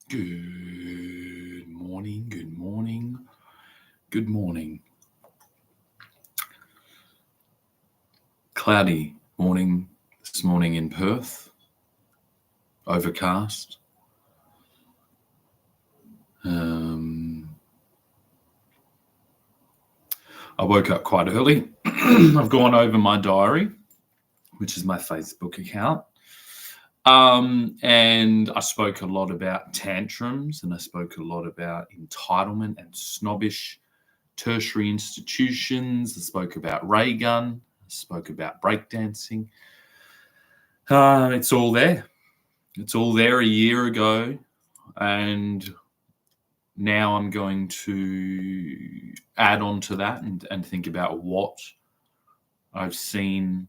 Good morning, good morning, good morning. Cloudy morning this morning in Perth, overcast. I woke up quite early. I've gone over my diary, which is my Facebook account. And I spoke a lot about tantrums, and I spoke a lot about entitlement and snobbish tertiary institutions. I spoke about ray gun. I spoke about breakdancing. It's all there. It's all there a year ago, and now I'm going to add on to that and think about what I've seen.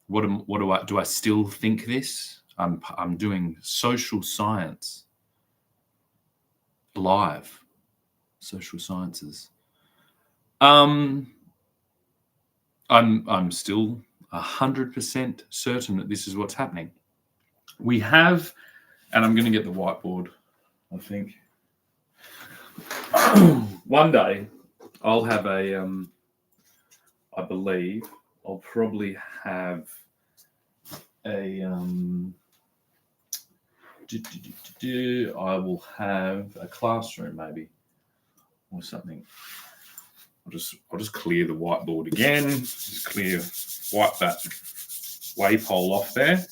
Do I still think this? I'm doing social science live, social sciences. I'm still 100% certain that this is what's happening. We have, and I'm going to get the whiteboard, I think. One day I'll have I believe I'll probably have I will have a classroom maybe or something. I'll just clear the whiteboard again. Just wipe that waypole off there.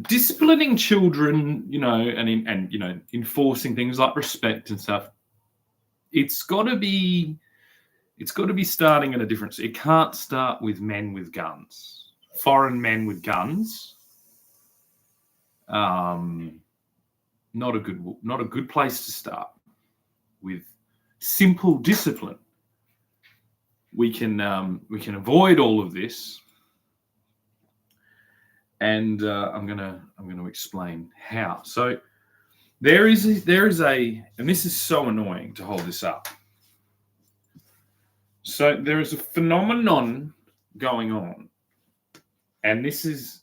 Disciplining children, and enforcing things like respect and stuff. It's got to be starting at a different. It can't start with men with guns, foreign men with guns. Not a good place to start. With simple discipline, we can avoid all of this, and I'm gonna explain how. So there is a, and this is so annoying to hold this up. So there is a phenomenon going on, and this is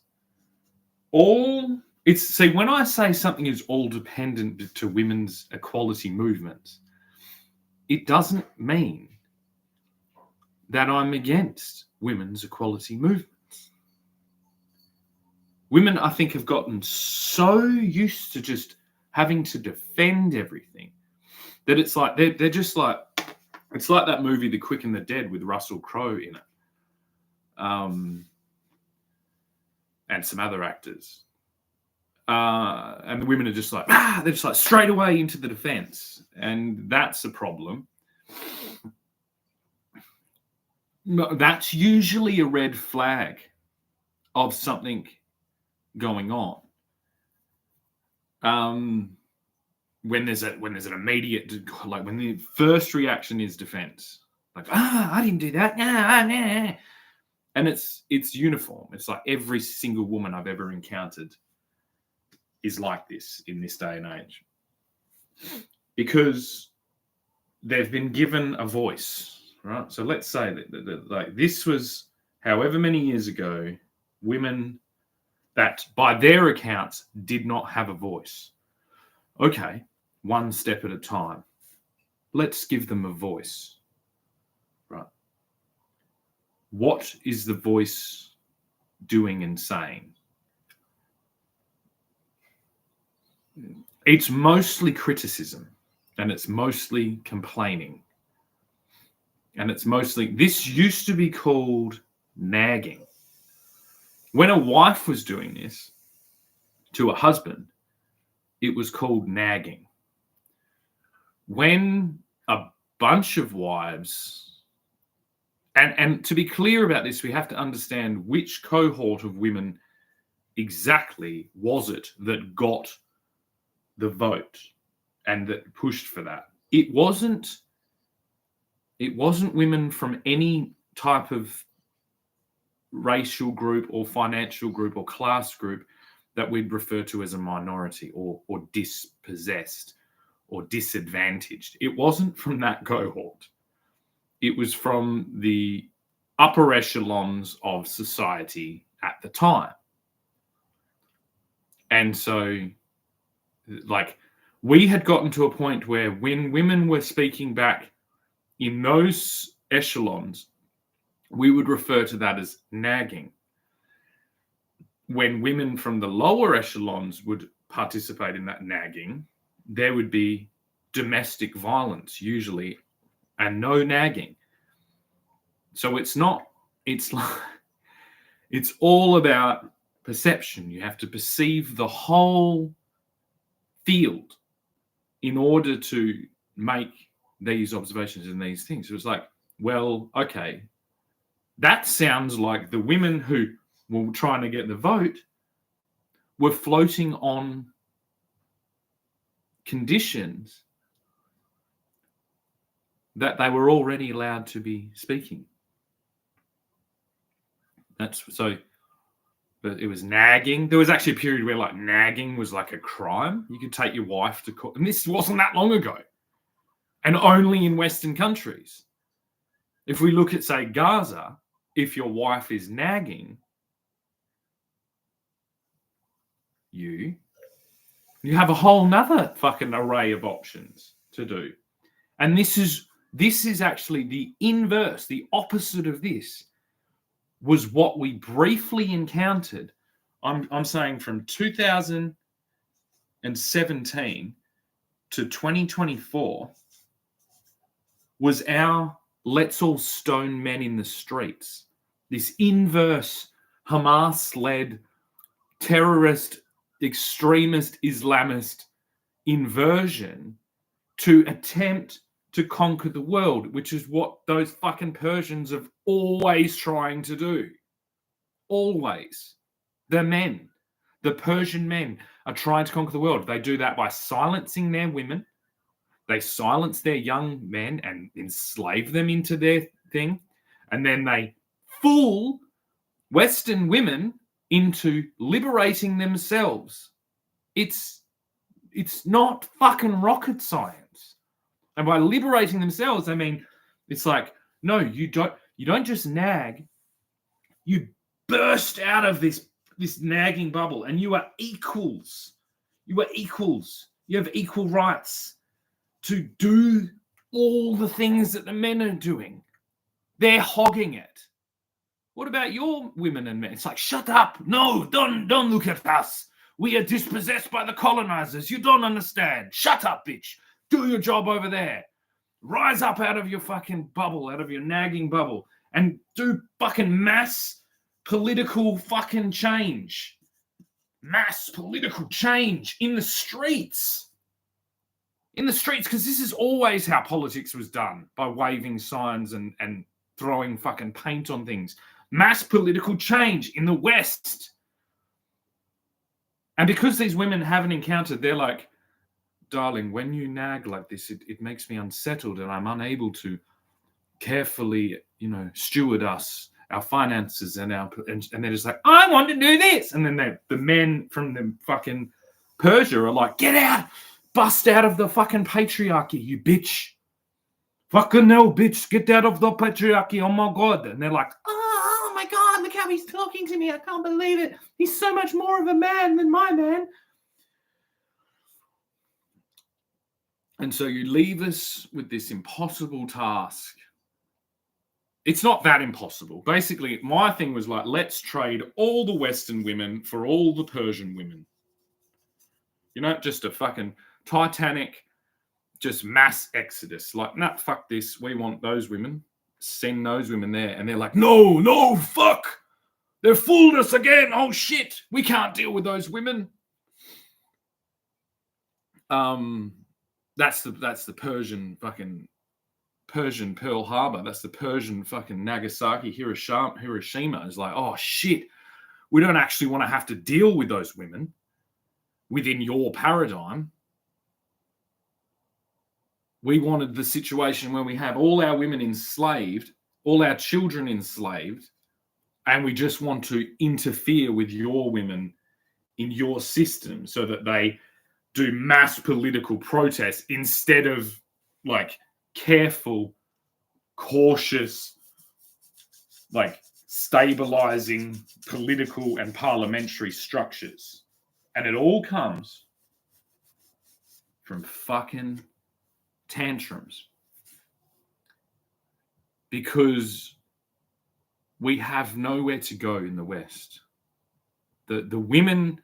all. See, when I say something is all dependent to women's equality movements, it doesn't mean that I'm against women's equality movements. Women, I think, have gotten so used to just having to defend everything that it's like they're just like, it's like that movie The Quick and the Dead with Russell Crowe in it, and some other actors. And the women are just like, they're just like straight away into the defense. And that's a problem. That's usually a red flag of something going on. When there's an immediate, like when the first reaction is defense, like, I didn't do that. Nah. And it's uniform. It's like every single woman I've ever encountered is like this in this day and age, because they've been given a voice, right? So let's say that like this was however many years ago, women that by their accounts did not have a voice. Okay, one step at a time. Let's give them a voice, right? What is the voice doing and saying? It's mostly criticism, and it's mostly complaining. And it's mostly, this used to be called nagging. When a wife was doing this to a husband, it was called nagging. When a bunch of wives, and to be clear about this, we have to understand which cohort of women exactly was it that got the vote and that pushed for that. It wasn't women from any type of racial group or financial group or class group that we'd refer to as a minority or dispossessed or disadvantaged. It wasn't from that cohort. It was from the upper echelons of society at the time. And so, like, we had gotten to a point where when women were speaking back in those echelons, we would refer to that as nagging. When women from the lower echelons would participate in that nagging, there would be domestic violence usually and no nagging. So it's all about perception. You have to perceive the whole field in order to make these observations and these things. So it's like, well, okay, that sounds like the women who were trying to get the vote were floating on conditions that they were already allowed to be speaking. That's so. But it was nagging. There was actually a period where like nagging was like a crime. You could take your wife to court, and this wasn't that long ago, and only in Western countries. If we look at, say, Gaza, if your wife is nagging you have a whole nother fucking array of options to do. And this is actually the inverse, the opposite of this was what we briefly encountered. I'm saying from 2017 to 2024 was our let's all stone men in the streets. This inverse Hamas-led terrorist, extremist, Islamist inversion to attempt to conquer the world, which is what those fucking Persians are always trying to do. Always. The men, the Persian men are trying to conquer the world. They do that by silencing their women. They silence their young men and enslave them into their thing. And then they fool Western women into liberating themselves. It's not fucking rocket science. And by liberating themselves, I mean, it's like, no, you don't just nag. You burst out of this nagging bubble and you are equals. You are equals. You have equal rights to do all the things that the men are doing. They're hogging it. What about your women and men? It's like, shut up. No, don't look at us. We are dispossessed by the colonizers. You don't understand. Shut up, bitch. Do your job over there. Rise up out of your fucking bubble, out of your nagging bubble, and do fucking mass political fucking change. Mass political change in the streets. In the streets, because this is always how politics was done, by waving signs and throwing fucking paint on things. Mass political change in the West. And because these women haven't encountered, they're like, darling, when you nag like this, it makes me unsettled and I'm unable to carefully, steward our finances and they're just like, I want to do this. And then the men from the fucking Persia are like, get out, bust out of the fucking patriarchy, you bitch. Fucking no, bitch, get out of the patriarchy, oh my God. And they're like, oh my God, look how he's talking to me. I can't believe it. He's so much more of a man than my man. And so you leave us with this impossible task. It's not that impossible. Basically, my thing was like, let's trade all the Western women for all the Persian women. Just a fucking Titanic, just mass exodus. Like, nah, fuck this. We want those women. Send those women there. And they're like, no, fuck. They fooled us again. Oh, shit. We can't deal with those women. That's the Persian Pearl Harbor. That's the Persian fucking Nagasaki, Hiroshima. Is like, oh shit, we don't actually want to have to deal with those women within your paradigm. We wanted the situation where we have all our women enslaved, all our children enslaved, and we just want to interfere with your women in your system so that they do mass political protest instead of like careful, cautious, like stabilizing political and parliamentary structures And it all comes from fucking tantrums. Because we have nowhere to go in the West. The women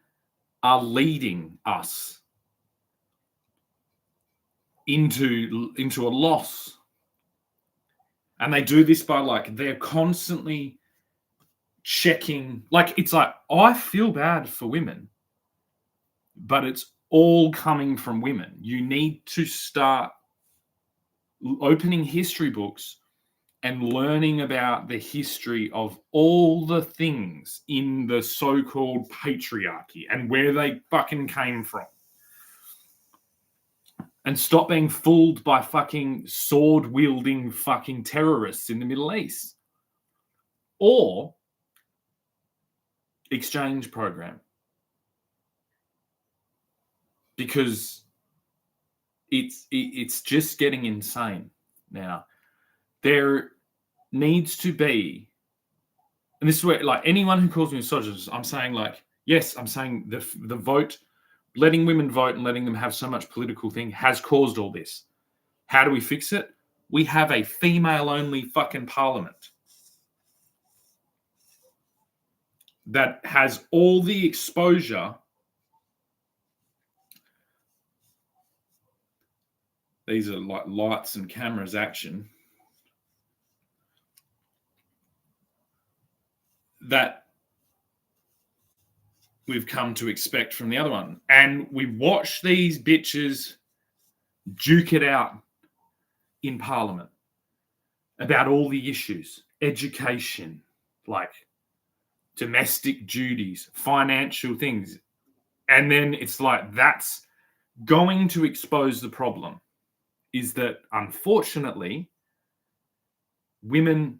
are leading us into a loss. And they do this by, like, they're constantly checking. Like, it's like, I feel bad for women, but it's all coming from women. You need to start opening history books and learning about the history of all the things in the so-called patriarchy and where they fucking came from. And stop being fooled by fucking sword-wielding fucking terrorists in the Middle East. Or exchange program. Because it's just getting insane now. There needs to be, and this is where, like, anyone who calls me misogynist, I'm saying, like, yes, I'm saying the vote, letting women vote and letting them have so much political thing has caused all this. How do we fix it? We have a female-only fucking parliament that has all the exposure. These are like lights and cameras action. That we've come to expect from the other one. And we watch these bitches duke it out in Parliament about all the issues, education, like domestic duties, financial things. And then it's like, that's going to expose the problem, is that unfortunately, women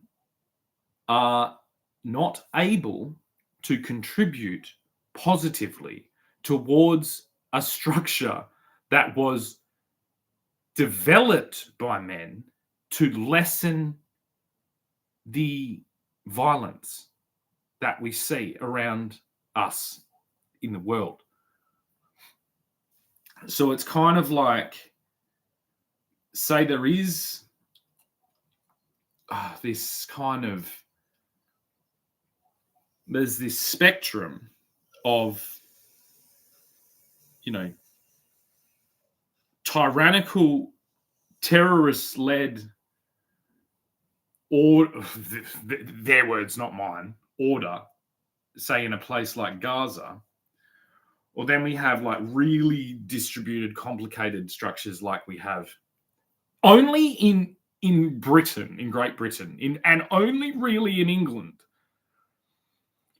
are not able to contribute positively towards a structure that was developed by men to lessen the violence that we see around us in the world. So it's kind of like, say there is this kind of, there's this spectrum of, you know, tyrannical, terrorist-led, or their words, not mine, order, say in a place like Gaza, or then we have like really distributed, complicated structures like we have only in Britain, in Great Britain, and only really in England.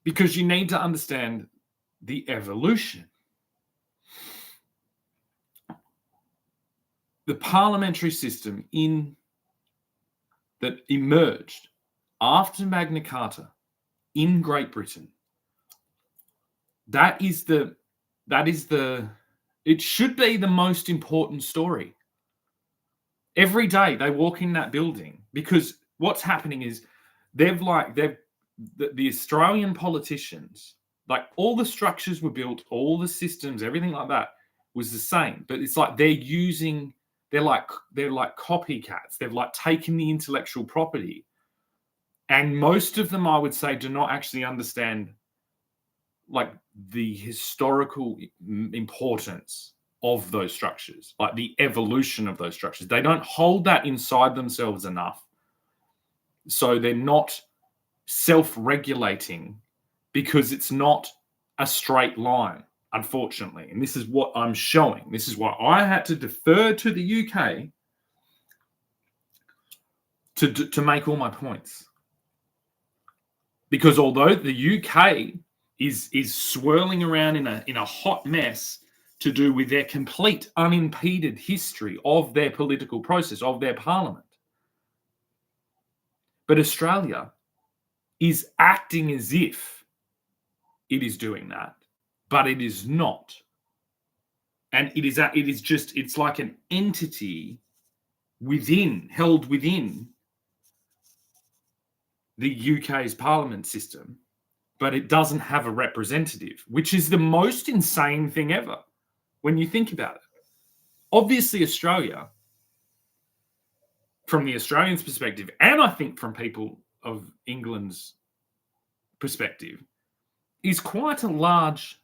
Because you need to understand the evolution. The parliamentary system that emerged after Magna Carta in Great Britain, it should be the most important story. Every day they walk in that building, because what's happening is the Australian politicians, like, all the structures were built, all the systems, everything like that was the same. But it's like they're like copycats. They've like taken the intellectual property. And most of them, I would say, do not actually understand like the historical importance of those structures, like the evolution of those structures. They don't hold that inside themselves enough. So they're not self-regulating, because it's not a straight line, unfortunately. And this is what I'm showing. This is why I had to defer to the UK to make all my points. Because although the UK is swirling around in a hot mess to do with their complete unimpeded history of their political process, of their parliament, but Australia is acting as if it is doing that, but it is not. And it's like an entity held within the UK's parliament system, but it doesn't have a representative, which is the most insane thing ever when you think about it. Obviously, Australia, from the Australians' perspective, and I think from people of England's perspective, is quite a large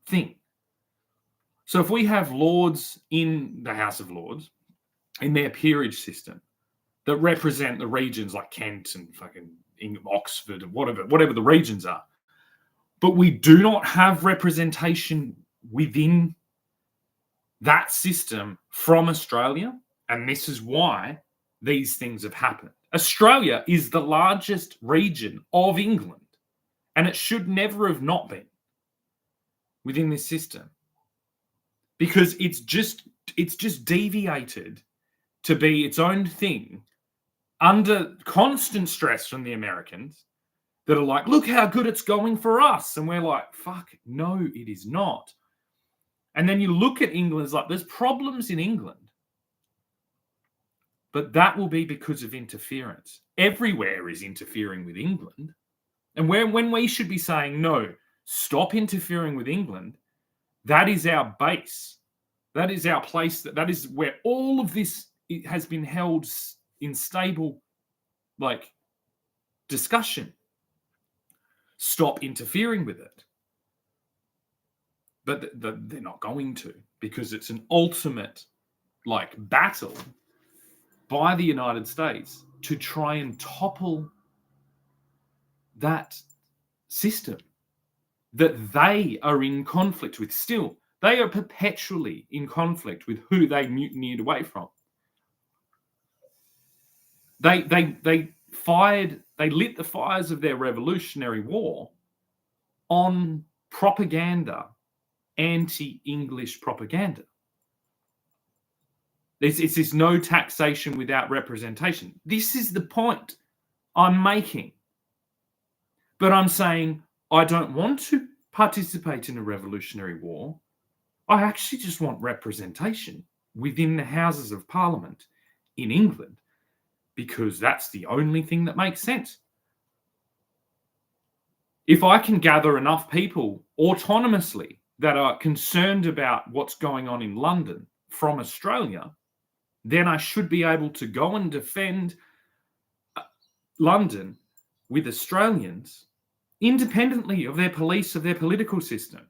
thing. So if we have lords in the House of Lords, in their peerage system, that represent the regions like Kent and fucking Oxford and whatever the regions are, but we do not have representation within that system from Australia, and this is why these things have happened. Australia is the largest region of England, and it should never have not been within this system, because it's just deviated to be its own thing under constant stress from the Americans that are like, look how good it's going for us. And we're like, fuck, no, it is not. And then you look at England, it's like, there's problems in England, but that will be because of interference. Everywhere is interfering with England. And when we should be saying, no, stop interfering with England, that is our base. That is our place. That is where all of this has been held in stable, discussion. Stop interfering with it. But they're not going to, because it's an ultimate, battle by the United States to try and topple that system that they are in conflict with still. They are perpetually in conflict with who they mutineered away from. They lit the fires of their Revolutionary War on propaganda, anti-English propaganda. It's this no taxation without representation. This is the point I'm making. But I'm saying I don't want to participate in a revolutionary war. I actually just want representation within the Houses of Parliament in England, because that's the only thing that makes sense. If I can gather enough people autonomously that are concerned about what's going on in London from Australia, then I should be able to go and defend London with Australians independently of their police, of their political system.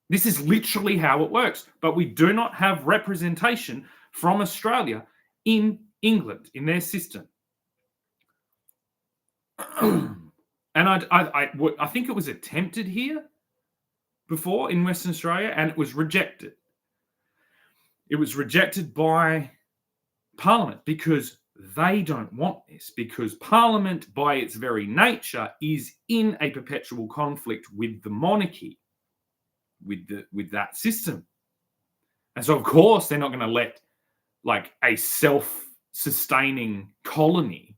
This is literally how it works. But we do not have representation from Australia in England, in their system. And I think it was attempted here before in Western Australia, and it was rejected. It was rejected by Parliament because they don't want this, because Parliament, by its very nature, is in a perpetual conflict with the monarchy, with that system. And so, of course, they're not going to let a self-sustaining colony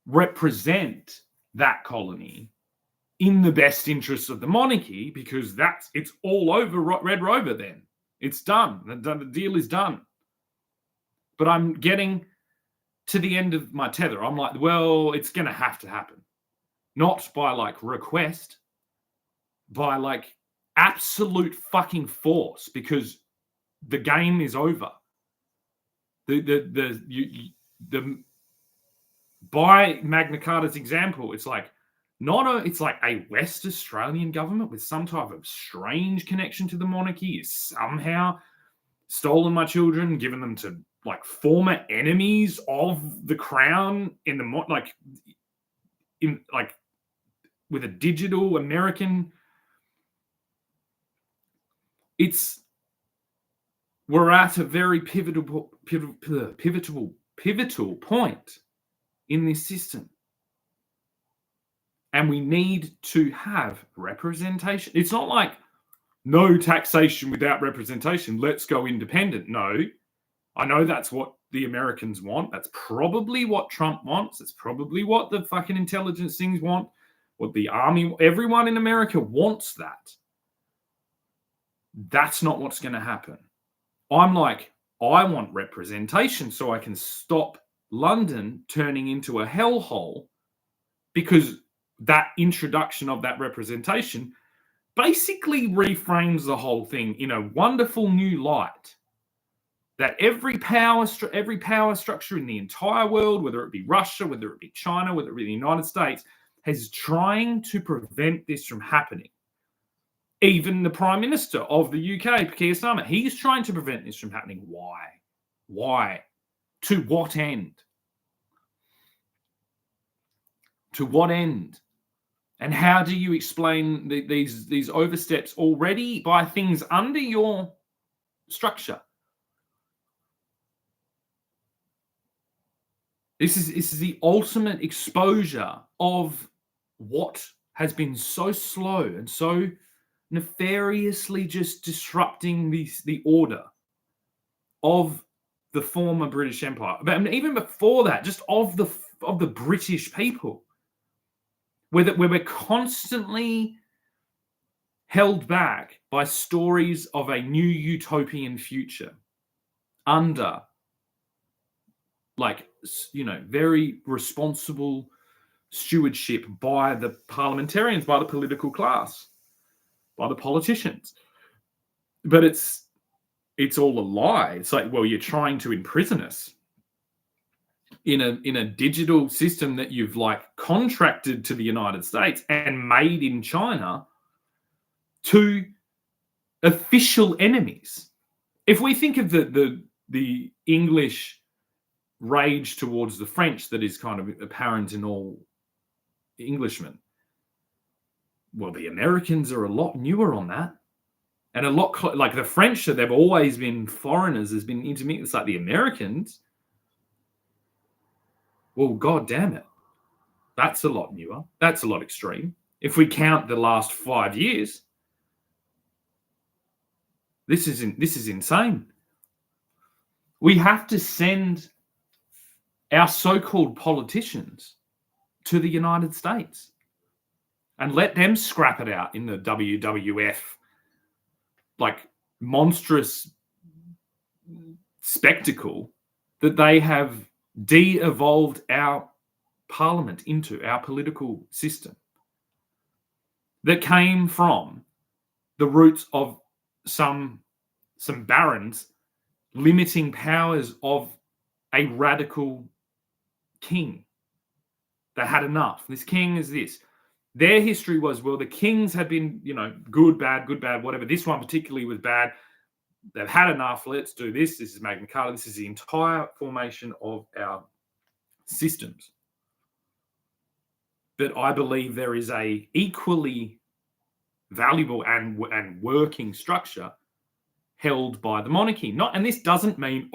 represent that colony in the best interests of the monarchy, because it's all over Red Rover then. It's done. The deal is done. But I'm getting to the end of my tether. I'm like, well, it's going to have to happen. Not by request, by absolute fucking force, because the game is over. By Magna Carta's example, it's it's a West Australian government with some type of strange connection to the monarchy is somehow stolen my children, given them to former enemies of the crown in the with a digital American. We're at a very pivotal point in this system. And we need to have representation. It's not no taxation without representation. Let's go independent. No, I know that's what the Americans want. That's probably what Trump wants. That's probably what the fucking intelligence things want. What the army, everyone in America wants that. That's not what's going to happen. I'm I want representation so I can stop London turning into a hellhole, because that introduction of that representation basically reframes the whole thing in a wonderful new light. That every power structure in the entire world, whether it be Russia, whether it be China, whether it be the United States, is trying to prevent this from happening. Even the Prime Minister of the UK, Keir Starmer, he's trying to prevent this from happening. Why? Why? To what end? To what end? And how do you explain these oversteps already by things under your structure? This is the ultimate exposure of what has been so slow and so nefariously just disrupting the order of the former British Empire. But even before that, just of the British people, where we're constantly held back by stories of a new utopian future under, very responsible stewardship by the parliamentarians, by the political class, by the politicians. But it's all a lie. It's like, well, you're trying to imprison us in a digital system that you've contracted to the United States and made in China to official enemies. If we think of the English rage towards the French that is kind of apparent in all Englishmen, well, the Americans are a lot newer on that. And a lot like the French, they've always been foreigners, has been intermediate. It's like the Americans. Well, God damn it. That's a lot newer. That's a lot extreme. If we count the last 5 years, this is insane. We have to send our so-called politicians to the United States and let them scrap it out in the WWF, monstrous spectacle that they have de-evolved our parliament into, our political system, that came from the roots of some barons limiting powers of a radical king that had enough. This king is this. Their history was, well, the kings had been, good, bad, whatever. This one particularly was bad. They've had enough. Let's do this. This is Magna Carta. This is the entire formation of our systems. But I believe there is a equally valuable and working structure held by the monarchy. And this doesn't mean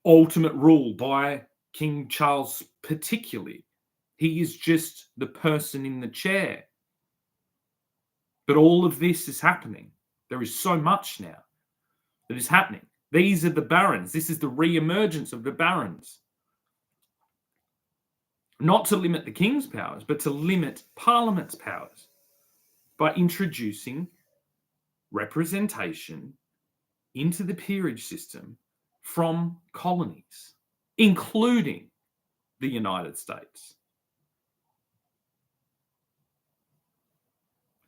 ultimate rule by King Charles particularly. He is just the person in the chair. But all of this is happening. There is so much now that is happening. These are the barons. This is the re-emergence of the barons. Not to limit the king's powers, but to limit Parliament's powers by introducing representation into the peerage system from colonies, including the United States.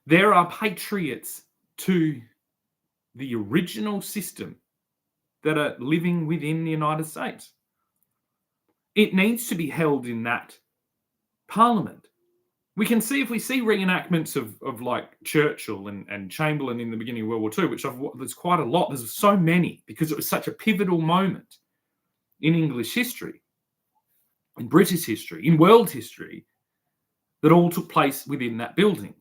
There are patriots to the original system that are living within the United States. It needs to be held in that parliament. We can see, if we see reenactments of Churchill and Chamberlain in the beginning of World War II, which there's quite a lot. There's so many because it was such a pivotal moment in English history, in British history, in world history, that all took place within that building.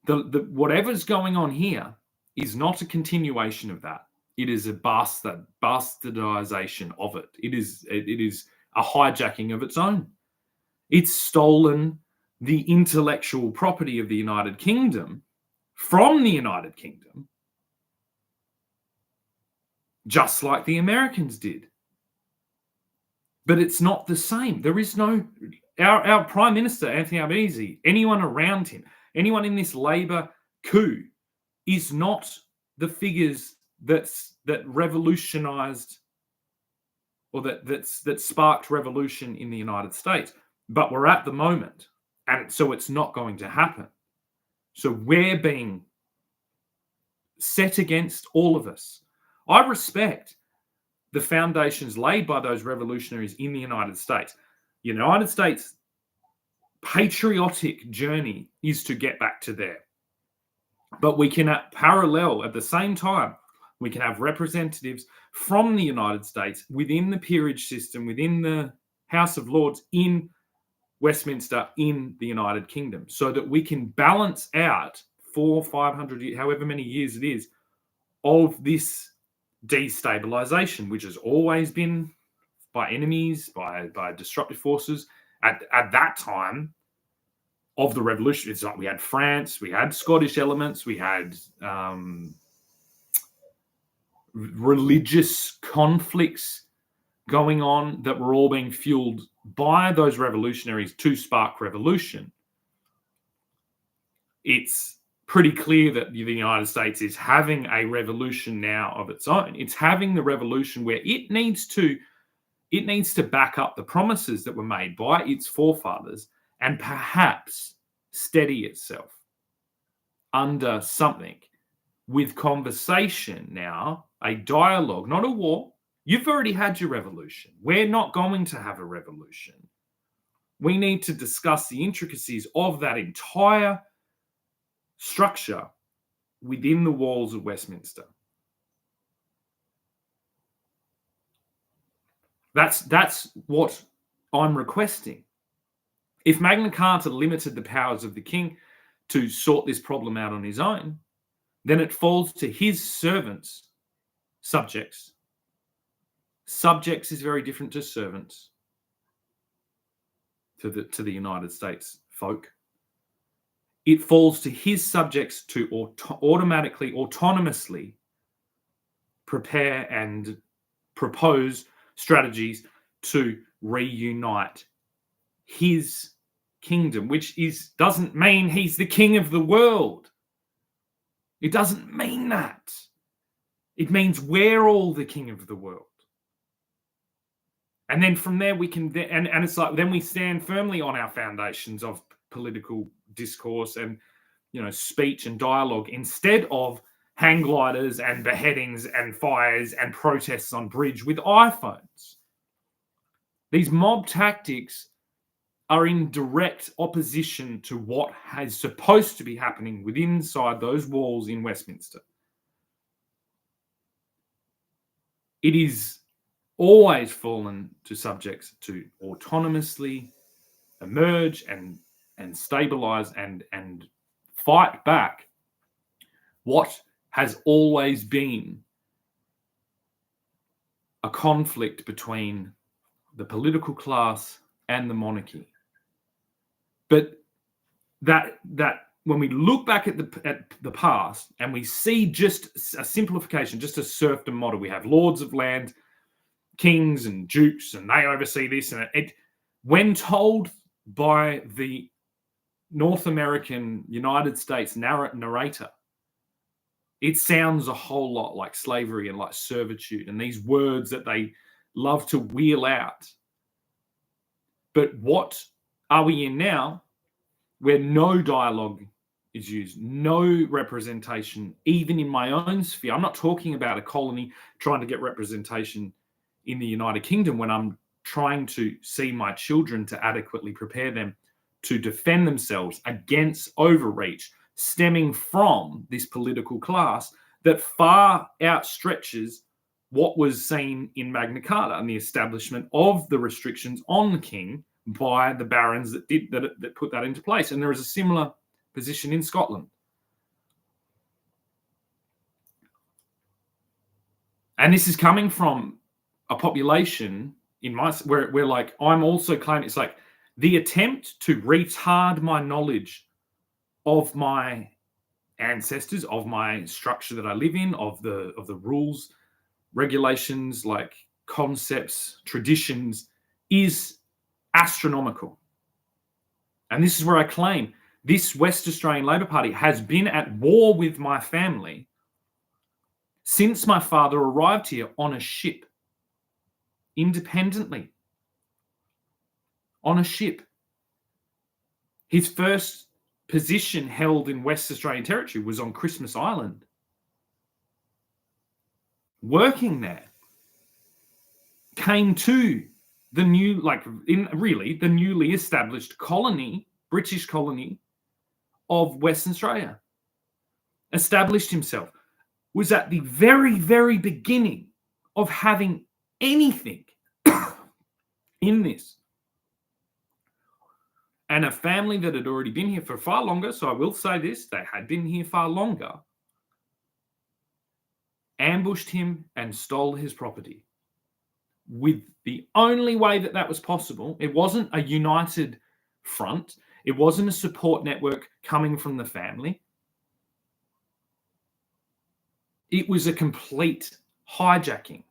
Whatever's going on here is not a continuation of that. It is a bastardization of it. It is a hijacking of its own. It's stolen the intellectual property of the United Kingdom from the United Kingdom, just like the Americans did. But it's not the same. There is no... Our Prime Minister, Anthony Albanese, anyone around him, anyone in this Labour coup is not the figures that revolutionised or that sparked revolution in the United States. But we're at the moment, and so it's not going to happen. So we're being set against, all of us. I respect the foundations laid by those revolutionaries in the United States. The United States patriotic journey is to get back to there. But we can parallel at the same time, we can have representatives from the United States within the peerage system, within the House of Lords in Westminster in the United Kingdom, so that we can balance out 400, 500, however many years it is, of this destabilization, which has always been by enemies, by disruptive forces. At that time of the revolution, it's like we had France, we had Scottish elements, we had religious conflicts going on that were all being fueled by those revolutionaries to spark revolution. It's pretty clear that the United States is having a revolution now of its own. It's having the revolution where it needs to back up the promises that were made by its forefathers and perhaps steady itself under something with conversation now, a dialogue, not a war. You've already had your revolution. We're not going to have a revolution. We need to discuss the intricacies of that entire structure within the walls of Westminster. That's what I'm requesting. If Magna Carta limited the powers of the king to sort this problem out on his own, then it falls to his servants, subjects. Subjects is very different to servants, to the United States folk. It falls to his subjects to autonomously prepare and propose strategies to reunite his kingdom, which doesn't mean he's the king of the world. It doesn't mean that. It means we're all the king of the world. And then from there we can, and it's like, then we stand firmly on our foundations of political discourse and, speech and dialogue, instead of hang gliders and beheadings and fires and protests on bridge with iPhones. These mob tactics are in direct opposition to what is supposed to be happening within inside those walls in Westminster. It is always fallen to subjects to autonomously emerge and stabilize and fight back what has always been a conflict between the political class and the monarchy. But that when we look back at the past and we see just a simplification, just a serfdom model, we have lords of land, kings and dukes, and they oversee this. And when told by the North American United States narrator, it sounds a whole lot like slavery and like servitude and these words that they love to wheel out. But what are we in now, where no dialogue is used, no representation, even in my own sphere? I'm not talking about a colony trying to get representation in the United Kingdom when I'm trying to see my children to adequately prepare them to defend themselves against overreach stemming from this political class that far outstretches what was seen in Magna Carta and the establishment of the restrictions on the king by the barons that put that into place. And there is a similar position in Scotland. And this is coming from a population where like, I'm also claiming, it's like the attempt to retard my knowledge of my ancestors, of my structure that I live in, of the rules, regulations, like concepts, traditions, is astronomical. And this is where I claim this West Australian Labor Party has been at war with my family since my father arrived here on a ship. independently on a ship. His first position held in West Australian Territory was on Christmas Island. Working there, came to the the newly established colony, British colony of Western Australia. Established himself, was at the very, very beginning of having anything in this. And a family that had already been here for far longer, so I will say this, they had been here far longer, ambushed him and stole his property. With the only way that that was possible, it wasn't a united front, it wasn't a support network coming from the family. It was a complete hijacking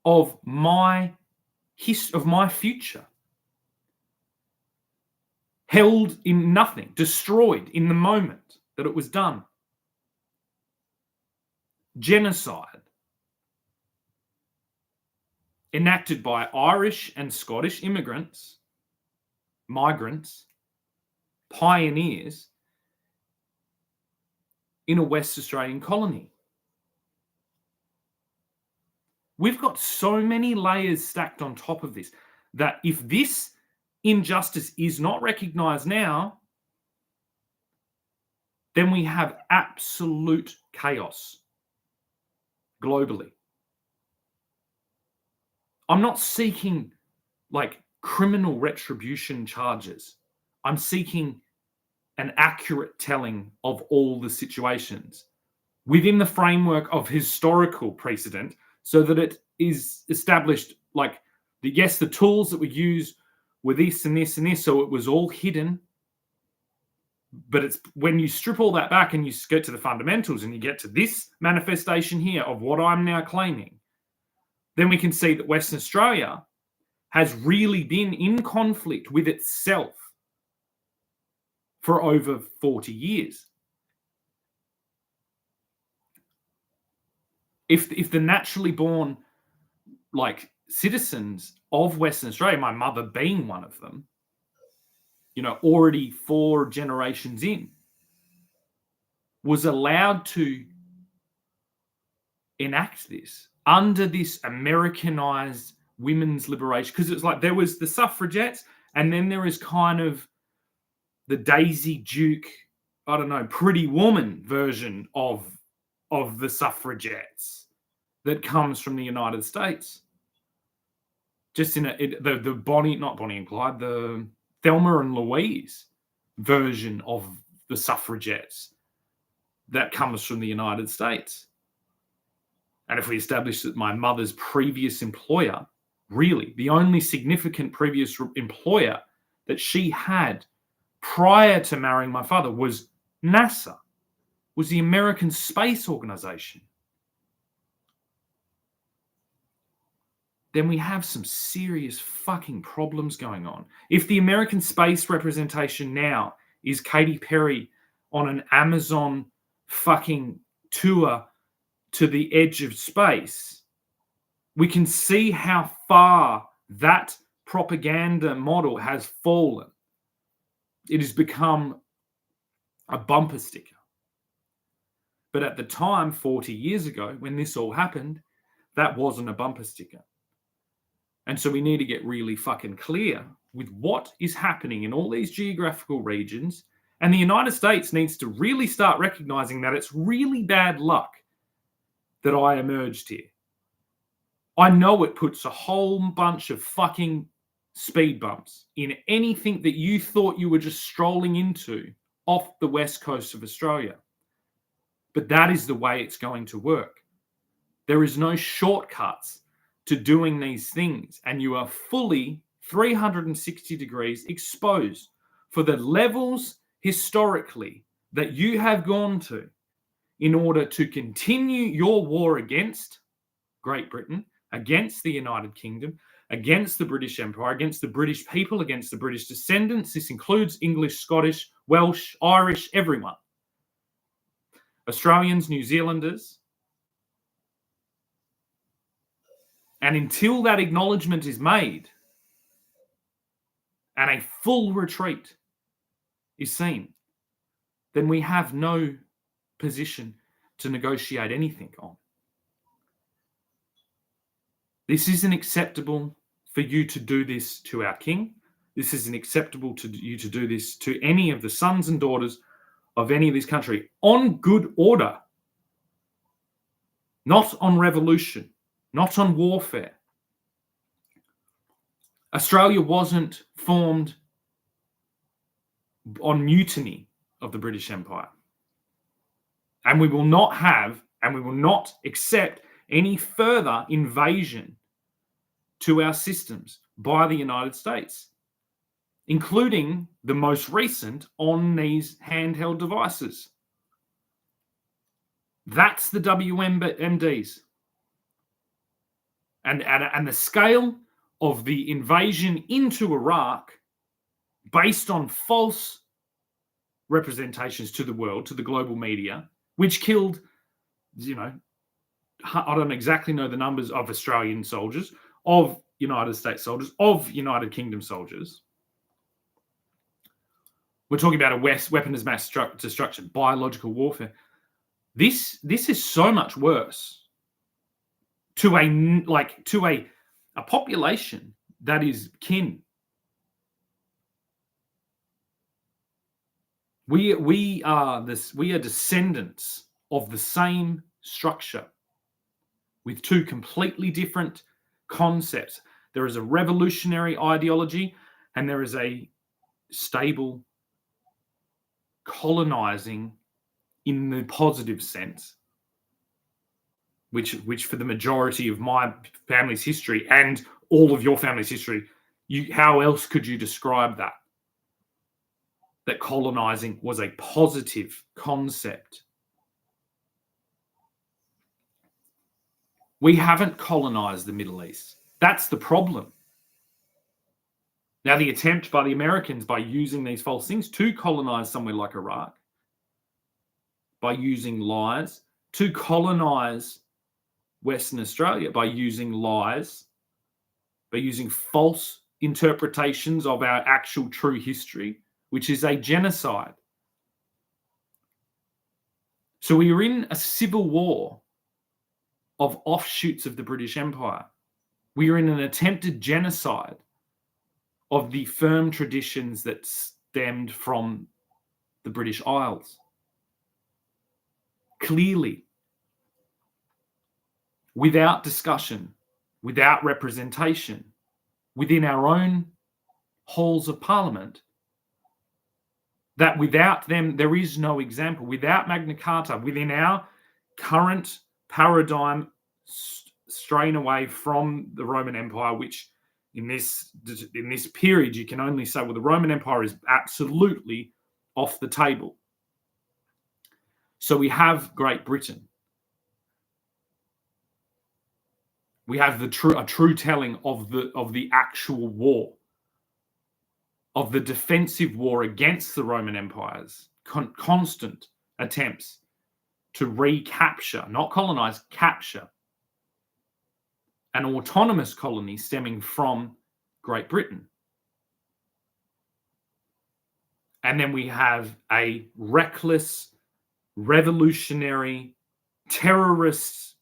of my future. Held in nothing, destroyed in the moment that it was done. Genocide. Enacted by Irish and Scottish immigrants, migrants, pioneers in a West Australian colony. We've got so many layers stacked on top of this that if this injustice is not recognised now, then we have absolute chaos globally. I'm not seeking criminal retribution charges. I'm seeking an accurate telling of all the situations within the framework of historical precedent so that it is established the tools that were used were this and this and this, so it was all hidden. But it's when you strip all that back and you get to the fundamentals and you get to this manifestation here of what I'm now claiming, then we can see that Western Australia has really been in conflict with itself for over 40 years. If the naturally born citizens of Western Australia, my mother being one of them, already 4 generations in, was allowed to enact this under this Americanized women's liberation, because it's there was the suffragettes and then there is kind of the Daisy Duke, Pretty Woman version of the suffragettes that comes from the United States. Just in the not Bonnie and Clyde, the Thelma and Louise version of the suffragettes that comes from the United States. And if we establish that my mother's previous employer, really the only significant previous employer that she had prior to marrying my father was NASA, was the American Space Organization, then we have some serious fucking problems going on. If the American space representation now is Katy Perry on an Amazon fucking tour to the edge of space, we can see how far that propaganda model has fallen. It has become a bumper sticker. But at the time, 40 years ago, when this all happened, that wasn't a bumper sticker. And so we need to get really fucking clear with what is happening in all these geographical regions. And the United States needs to really start recognizing that it's really bad luck that I emerged here. I know it puts a whole bunch of fucking speed bumps in anything that you thought you were just strolling into off the west coast of Australia. But that is the way it's going to work. There is no shortcuts to doing these things, and you are fully 360 degrees exposed for the levels historically that you have gone to in order to continue your war against Great Britain, against the United Kingdom, against the British Empire, against the British people, against the British descendants. This includes English, Scottish, Welsh, Irish, everyone. Australians, New Zealanders. And until that acknowledgement is made and a full retreat is seen, then we have no position to negotiate anything on. This isn't acceptable for you to do this to our king. This isn't acceptable to you to do this to any of the sons and daughters of any of this country on good order, not on revolution, not on warfare. Australia wasn't formed on mutiny of the British Empire. And we will not have, and we will not accept any further invasion to our systems by the United States, including the most recent on these handheld devices. That's the WMDs. And the scale of the invasion into Iraq, based on false representations to the world, to the global media, which killed, I don't exactly know the numbers of Australian soldiers, of United States soldiers, of United Kingdom soldiers. We're talking about a weapon of mass destruction, biological warfare. This is so much worse to a population that is kin. We are descendants of the same structure with two completely different concepts. There is a revolutionary ideology and there is a stable colonizing in the positive sense, which for the majority of my family's history and all of your family's history, how else could you describe that? That colonizing was a positive concept. We haven't colonized the Middle East. That's the problem. Now, the attempt by the Americans, by using these false things to colonize somewhere like Iraq, by using lies, to colonize Western Australia, by using lies, by using false interpretations of our actual true history, which is a genocide. So we are in a civil war of offshoots of the British Empire. We are in an attempted genocide of the firm traditions that stemmed from the British Isles. Clearly, without discussion, without representation, within our own halls of Parliament, that without them, there is no example. Without Magna Carta, within our current paradigm, strain away from the Roman Empire, which in this period, you can only say, well, the Roman Empire is absolutely off the table. So we have Great Britain. We have a true telling of the actual war, of the defensive war against the Roman Empire's constant attempts to recapture, not colonize, capture an autonomous colony stemming from Great Britain. And then we have a reckless, revolutionary, terrorist-like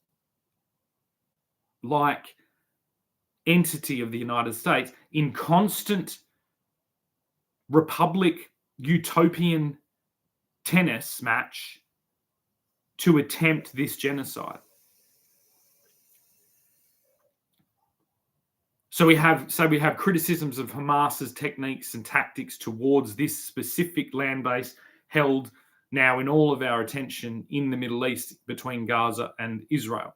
entity of the United States in constant republic utopian tennis match to attempt this genocide. So we have criticisms of Hamas's techniques and tactics towards this specific land base held now in all of our attention in the Middle East between Gaza and Israel.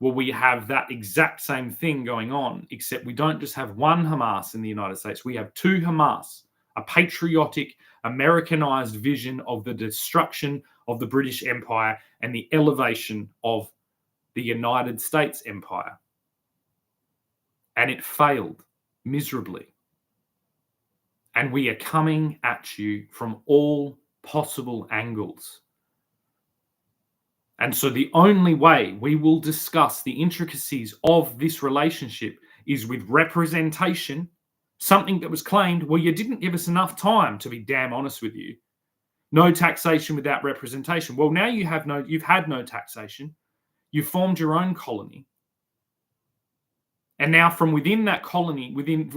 Well, we have that exact same thing going on, except we don't just have one Hamas in the United States. We have two Hamas, a patriotic, Americanized vision of the destruction of the British Empire and the elevation of the United States Empire. And it failed miserably. And we are coming at you from all possible angles. And so the only way we will discuss the intricacies of this relationship is with representation, something that was claimed, well, you didn't give us enough time, to be damn honest with you. No taxation without representation. Well, now you've had no taxation. You've formed your own colony. And now from within that colony, within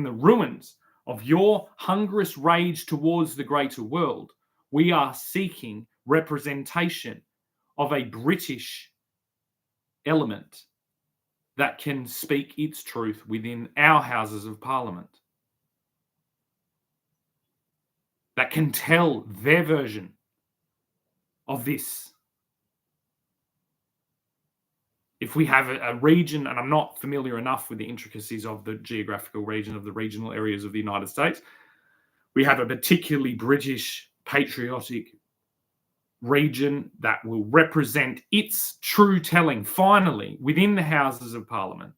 the ruins of your hungerous rage towards the greater world, we are seeking representation of a British element that can speak its truth within our Houses of Parliament, that can tell their version of this. If we have a region, and I'm not familiar enough with the intricacies of the geographical region of the regional areas of the United States, we have a particularly British patriotic region that will represent its true telling finally within the Houses of Parliament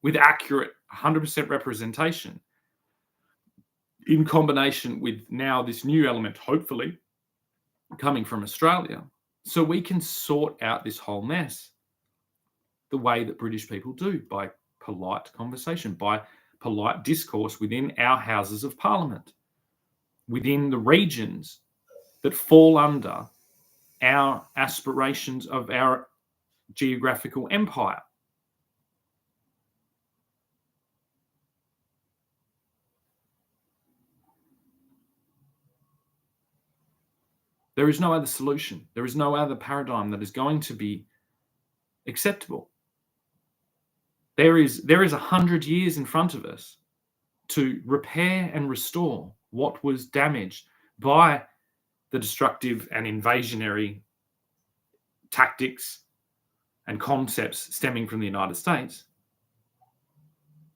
with accurate 100% representation in combination with now this new element, hopefully, coming from Australia, so we can sort out this whole mess the way that British people do, by polite conversation, by polite discourse within our Houses of Parliament, within the regions that fall under our aspirations of our geographical empire. There is no other solution. There is no other paradigm that is going to be acceptable. There is 100 years in front of us to repair and restore what was damaged by the destructive and invasionary tactics and concepts stemming from the United States,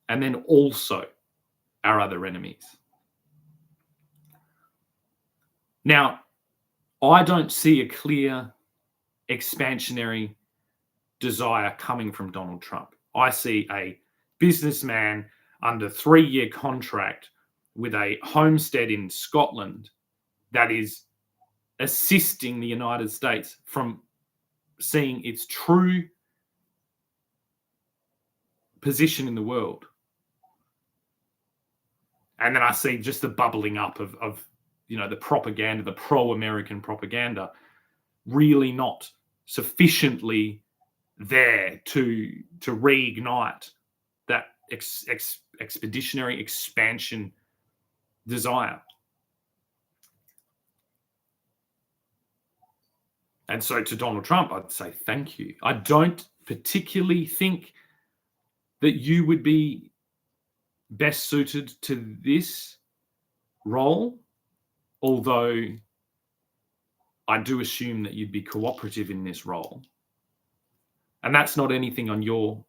and then also our other enemies. Now, I don't see a clear expansionary desire coming from Donald Trump. I see a businessman under 3-year contract with a homestead in Scotland that is assisting the United States from seeing its true position in the world. And then I see just the bubbling up of the propaganda, the pro-American propaganda, really not sufficiently there to reignite that expeditionary expansion desire. And so to Donald Trump, I'd say thank you. I don't particularly think that you would be best suited to this role, although I do assume that you'd be cooperative in this role. And that's not anything on your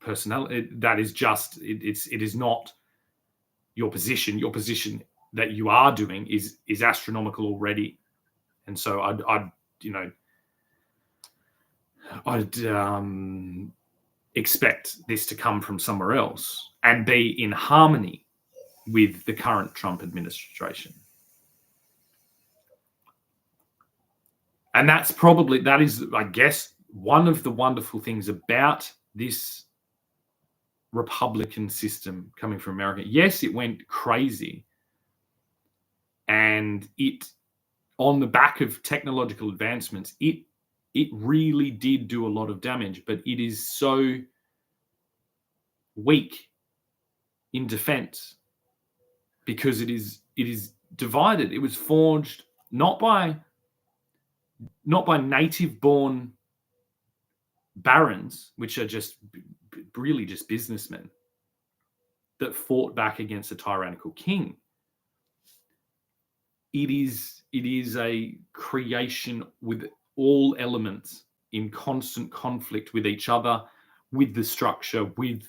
personality. That is just, it is not your position. Your position that you are doing is astronomical already. And so I'd expect this to come from somewhere else and be in harmony with the current Trump administration. And that is, I guess, one of the wonderful things about this Republican system coming from America. Yes, it went crazy, and it, on the back of technological advancements, it really did do a lot of damage, but it is so weak in defense because it is divided. It was forged not by native-born barons, which are just really just businessmen that fought back against a tyrannical king. It is a creation with all elements in constant conflict with each other, with the structure, with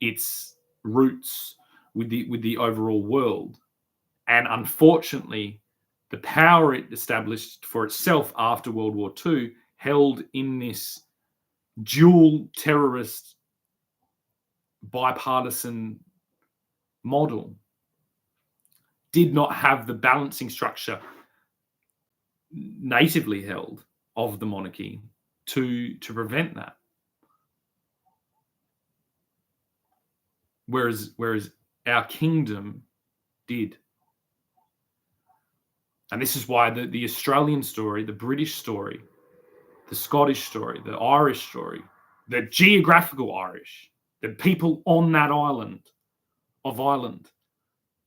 its roots, with the overall world. And unfortunately, the power it established for itself after World War II, held in this dual terrorist bipartisan model, did not have the balancing structure natively held of the monarchy to prevent that. Whereas our kingdom did. And this is why the Australian story, the British story, the Scottish story, the Irish story, the geographical Irish, the people on that island of Ireland,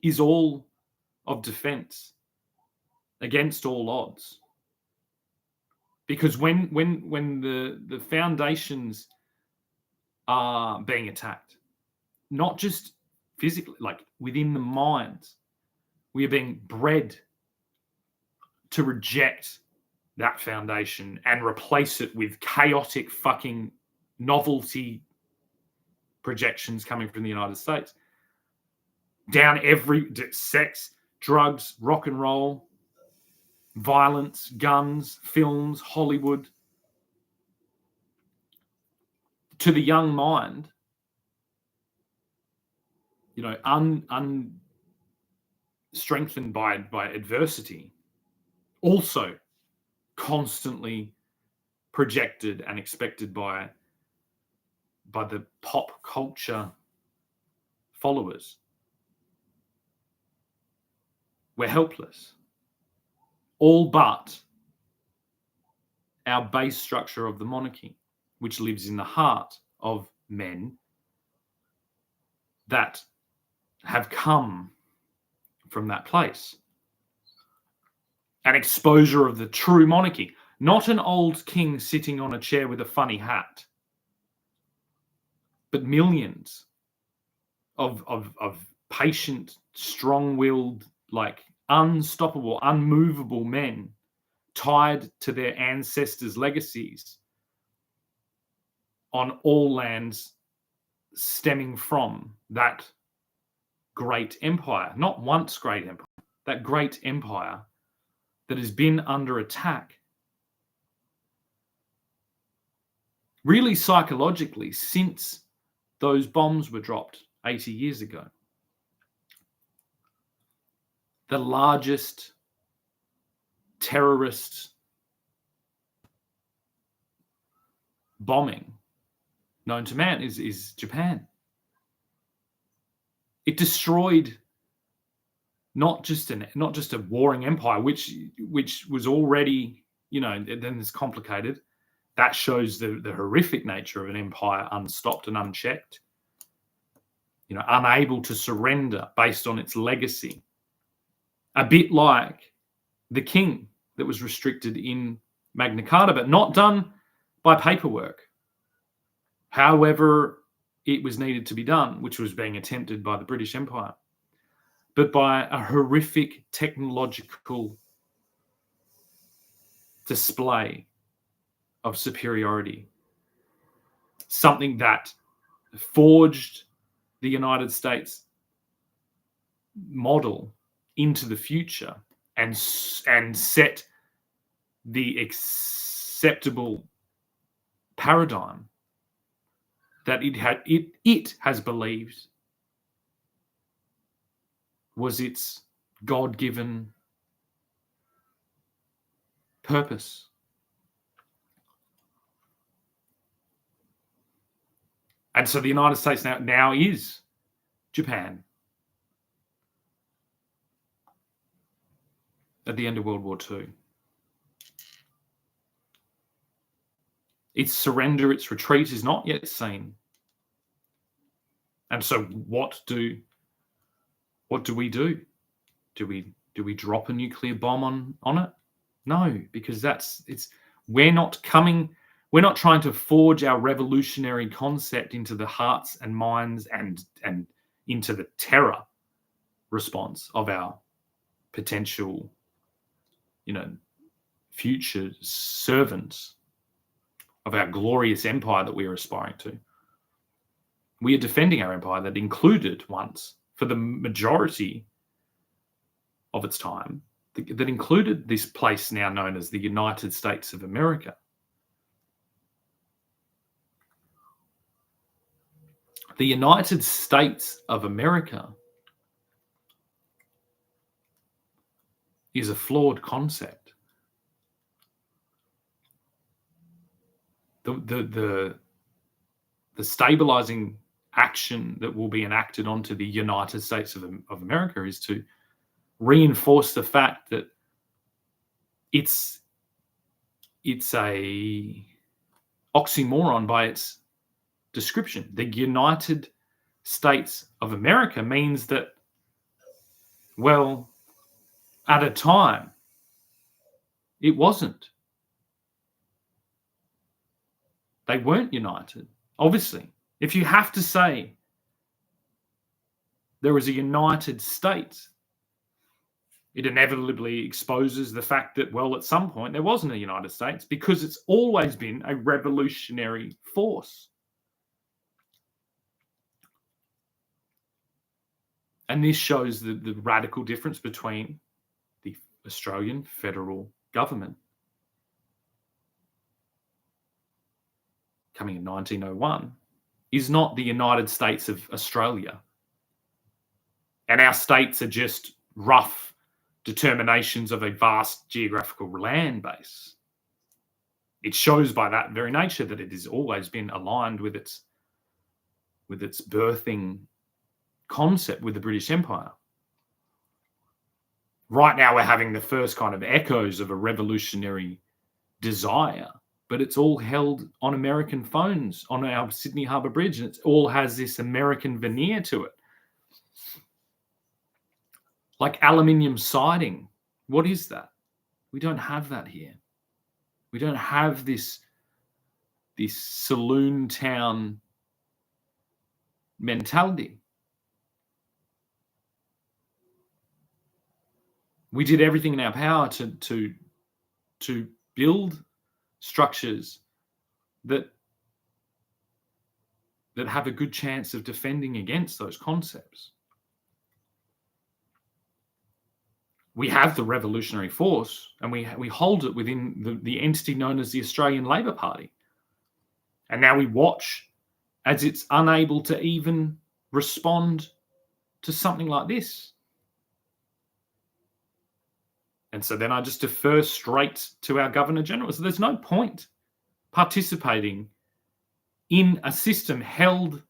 is all of defense against all odds. Because when the foundations are being attacked, not just physically, like within the minds, we are being bred to reject that foundation and replace it with chaotic fucking novelty projections coming from the United States. Down every sex, drugs, rock and roll, violence, guns, films, Hollywood. To the young mind, you know, strengthened by adversity, also constantly projected and expected by the pop culture followers. We're helpless. All but our base structure of the monarchy, which lives in the heart of men that have come from that place. An exposure of the true monarchy, not an old king sitting on a chair with a funny hat, but millions of patient, strong-willed, like unstoppable, unmovable men tied to their ancestors' legacies on all lands stemming from that great empire, not once great empire, that great empire that has been under attack, really psychologically, since those bombs were dropped 80 years ago. The largest terrorist bombing known to man is Japan. It destroyed not just a warring empire, which was already, you know, then it's complicated. That shows the horrific nature of an empire unstopped and unchecked, you know, unable to surrender based on its legacy. A bit like the king that was restricted in Magna Carta, but not done by paperwork. However it was needed to be done, which was being attempted by the British Empire, but by a horrific technological display of superiority. Something that forged the United States model into the future and set the acceptable paradigm that it has believed was its God-given purpose. And so the United States now is Japan at the end of World War II. Its surrender, its retreat is not yet seen. And so what do we do? Do we drop a nuclear bomb on it? No, because we're not trying to forge our revolutionary concept into the hearts and minds and into the terror response of our potential, you know, future servants of our glorious empire that we are aspiring to. We are defending our empire that included once, for the majority of its time, that included this place now known as the United States of America. The United States of America is a flawed concept. the stabilizing action that will be enacted onto the United States of America is to reinforce the fact that it's a oxymoron by its description. The United States of America means that, well, at a time, it wasn't. They weren't united. Obviously, if you have to say there was a United States, it inevitably exposes the fact that, well, at some point there wasn't a United States, because it's always been a revolutionary force. And this shows the radical difference between the Australian federal government coming in 1901 is not the United States of Australia. And our states are just rough determinations of a vast geographical land base. It shows by that very nature that it has always been aligned with its birthing concept with the British Empire. Right now we're having the first kind of echoes of a revolutionary desire, but it's all held on American phones on our Sydney Harbour Bridge, and it all has this American veneer to it. Like aluminium siding. What is that? We don't have that here. We don't have this saloon town mentality. We did everything in our power to build structures that have a good chance of defending against those concepts. We have the revolutionary force, and we hold it within the entity known as the Australian Labor Party. And now we watch as it's unable to even respond to something like this. And so then I just defer straight to our Governor General. So there's no point participating in a system held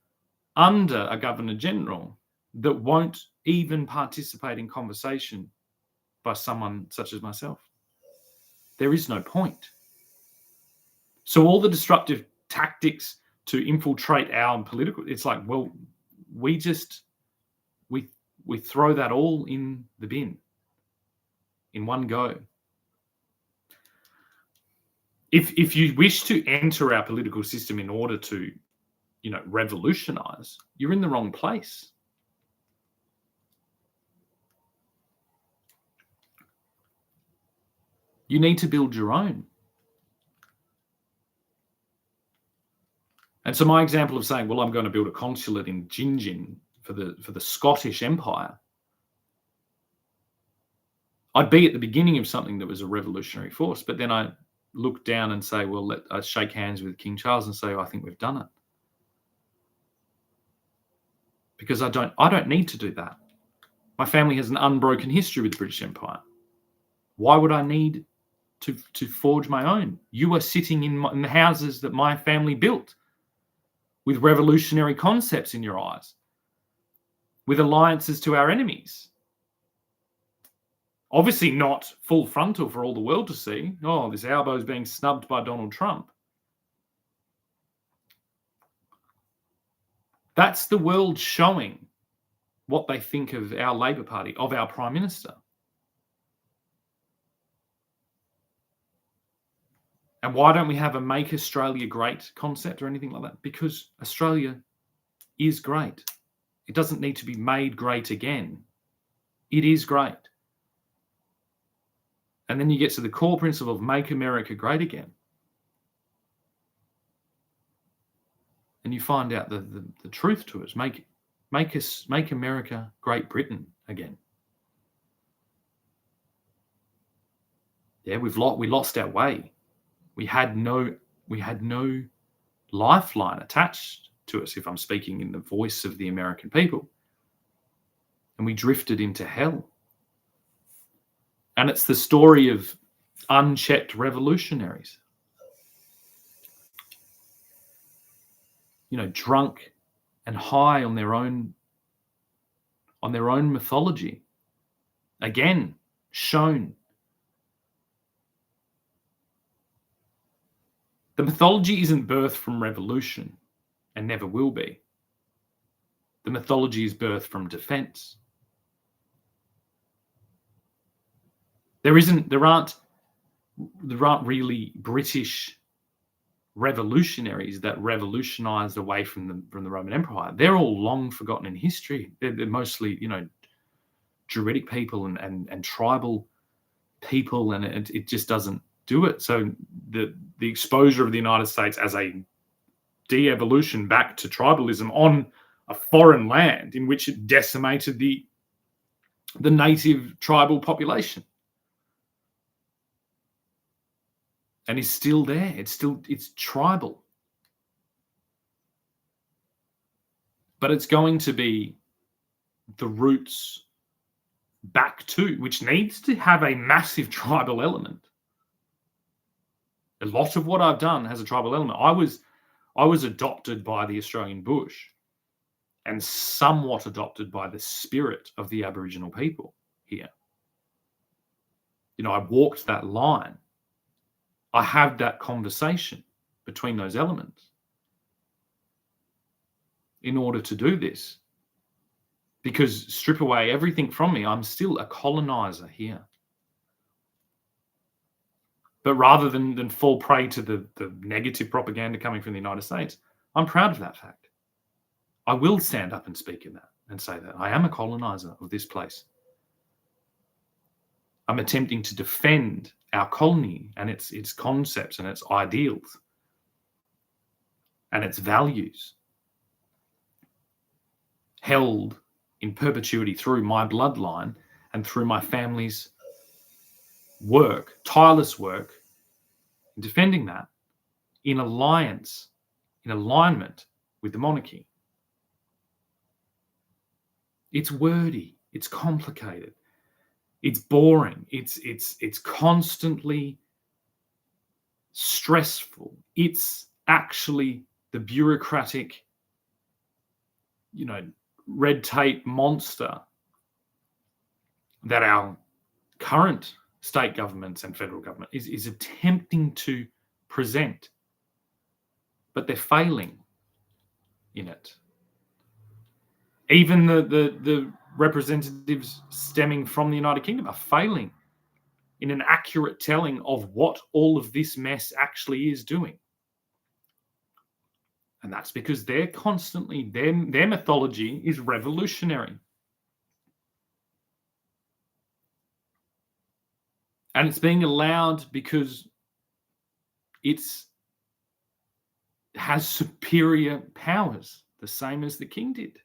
under a Governor General that won't even participate in conversation by someone such as myself. There is no point. So all the disruptive tactics to infiltrate our political, it's like, well, we throw that all in the bin in one go. If you wish to enter our political system in order to, revolutionize, you're in the wrong place. You need to build your own. And so my example of saying, well, I'm going to build a consulate in Gingin for the Scottish Empire, I'd be at the beginning of something that was a revolutionary force, but then I look down and say, well, I shake hands with King Charles and say, I think we've done it. Because I don't need to do that. My family has an unbroken history with the British Empire. Why would I need to forge my own? You are sitting in the houses that my family built with revolutionary concepts in your eyes, with alliances to our enemies. Obviously not full frontal for all the world to see. Oh, this elbow is being snubbed by Donald Trump. That's the world showing what they think of our Labor Party, of our Prime Minister. And why don't we have a Make Australia Great concept or anything like that? Because Australia is great. It doesn't need to be made great again. It is great. And then you get to the core principle of Make America Great Again. And you find out the truth to it. Make America Great Britain again. Yeah, we lost our way. We had no lifeline attached to us, if I'm speaking in the voice of the American people. And we drifted into hell. And it's the story of unchecked revolutionaries. drunk and high on their own mythology. Again, shown. The mythology isn't birthed from revolution and never will be. The mythology is birthed from defense. There aren't really British revolutionaries that revolutionized away from the Roman Empire. They're all long forgotten in history. They're mostly, Druidic people and tribal people, and it just doesn't do it. So the exposure of the United States as a de-evolution back to tribalism on a foreign land in which it decimated the native tribal population, and is still there. It's tribal, but it's going to be the roots back to, which needs to have a massive tribal element. A lot of what I've done has a tribal element. I was adopted by the Australian bush and somewhat adopted by the spirit of the Aboriginal people here. I walked that line. I had that conversation between those elements in order to do this. Because strip away everything from me, I'm still a colonizer here. But rather than fall prey to the negative propaganda coming from the United States, I'm proud of that fact. I will stand up and speak in that and say that I am a colonizer of this place. I'm attempting to defend our colony and its concepts and its ideals and its values, held in perpetuity through my bloodline and through my family's work, tireless work, in defending that in alignment with the monarchy. It's wordy, it's complicated, it's boring, it's constantly stressful. It's actually the bureaucratic, red tape monster that our current state governments and federal government is attempting to present, but they're failing in it. Even the representatives stemming from the United Kingdom are failing in an accurate telling of what all of this mess actually is doing. And that's because they're constantly, their mythology is revolutionary. And it's being allowed because it has superior powers, the same as the king did.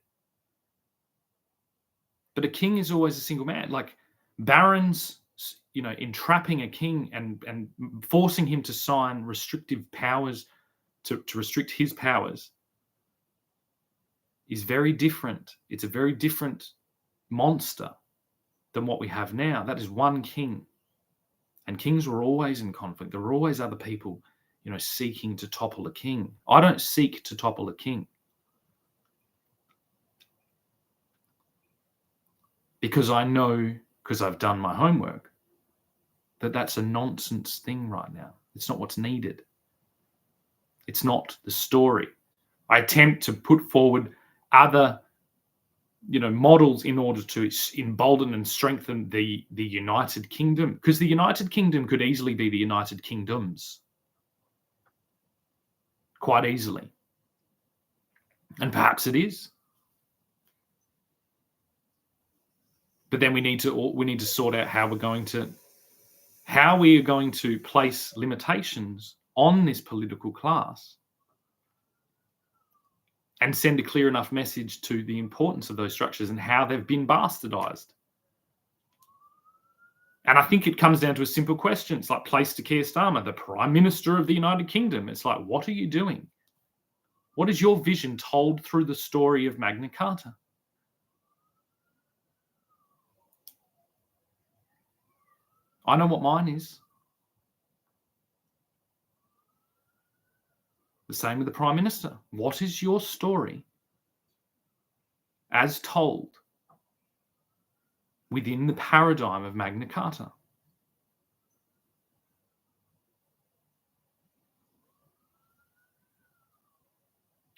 But a king is always a single man. Like barons, entrapping a king and forcing him to sign restrictive powers to restrict his powers is very different. It's a very different monster than what we have now. That is one king. And kings were always in conflict. There were always other people, seeking to topple a king. I don't seek to topple a king. Because I know, because I've done my homework, that that's a nonsense thing right now. It's not what's needed. It's not the story. I attempt to put forward other, models in order to embolden and strengthen the United Kingdom, because the United Kingdom could easily be the United Kingdoms. Quite easily. And perhaps it is. But then we need to sort out how we are going to place limitations on this political class and send a clear enough message to the importance of those structures and how they've been bastardized. And I think it comes down to a simple question. It's like place to Keir Starmer, the Prime Minister of the United Kingdom. It's like, what are you doing? What is your vision told through the story of Magna Carta? I know what mine is. The same with the Prime Minister. What is your story as told within the paradigm of Magna Carta?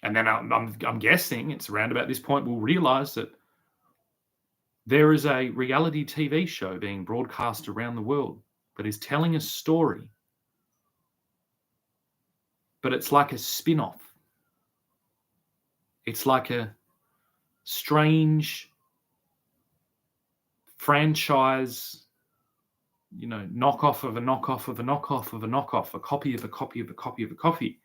And then I'm guessing it's around about this point we'll realise that there is a reality TV show being broadcast around the world that is telling a story, but it's like a spin-off. It's like a strange franchise, knockoff of a knockoff of a knockoff of a knockoff, a copy of a copy of a copy of a copy.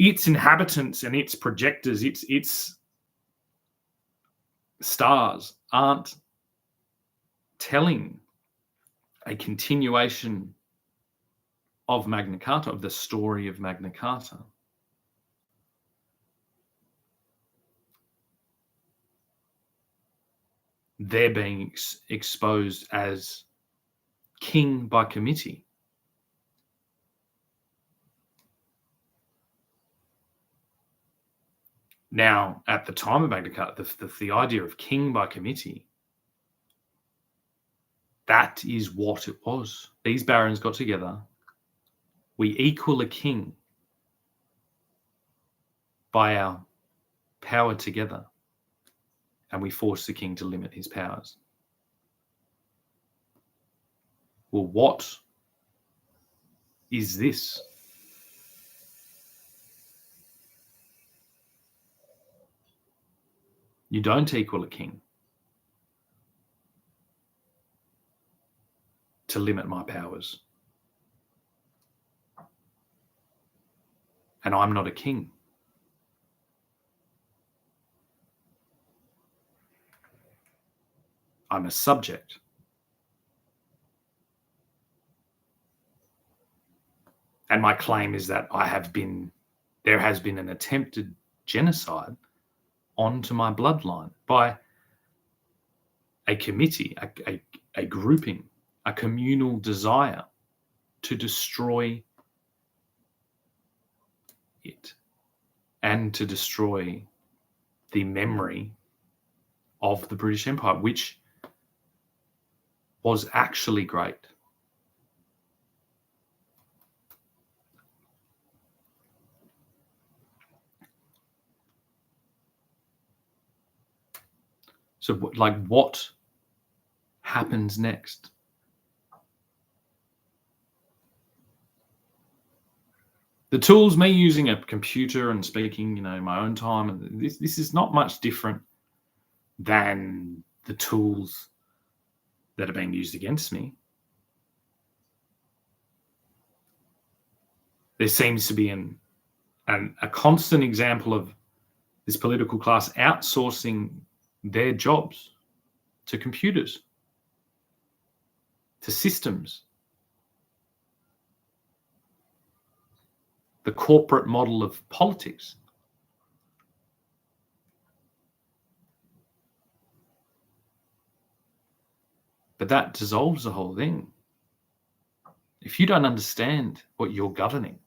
Its inhabitants and its projectors, its stars aren't telling a continuation of Magna Carta, of the story of Magna Carta. They're being exposed as king by committee. Now, at the time of Magna Carta, the idea of king by committee, that is what it was. These barons got together. We equal a king by our power together, and we force the king to limit his powers. Well, what is this? You don't equal a king to limit my powers. And I'm not a king. I'm a subject. And my claim is that there has been an attempted genocide onto my bloodline by a committee, a grouping, a communal desire to destroy it and to destroy the memory of the British Empire, which was actually great. So, what happens next? The tools, me using a computer and speaking, in my own time, and this is not much different than the tools that are being used against me. There seems to be a constant example of this political class outsourcing their jobs to computers, to systems. The corporate model of politics. But that dissolves the whole thing. If you don't understand what you're governing,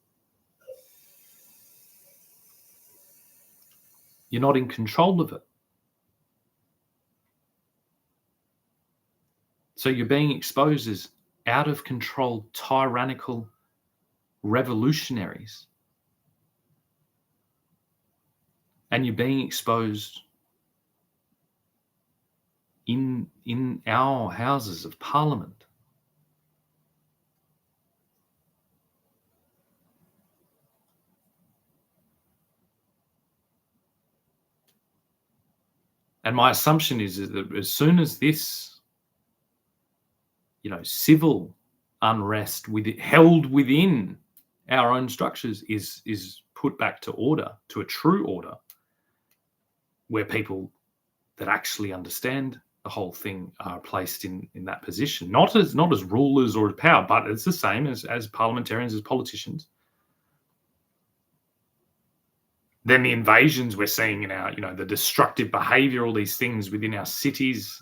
you're not in control of it. So you're being exposed as out of control, tyrannical revolutionaries. And you're being exposed in our houses of parliament. And my assumption is that as soon as this, civil unrest held within our own structures is put back to order, to a true order, where people that actually understand the whole thing are placed in that position, not as rulers or as power, but it's the same as parliamentarians, as politicians. Then the invasions we're seeing in our, the destructive behavior, all these things within our cities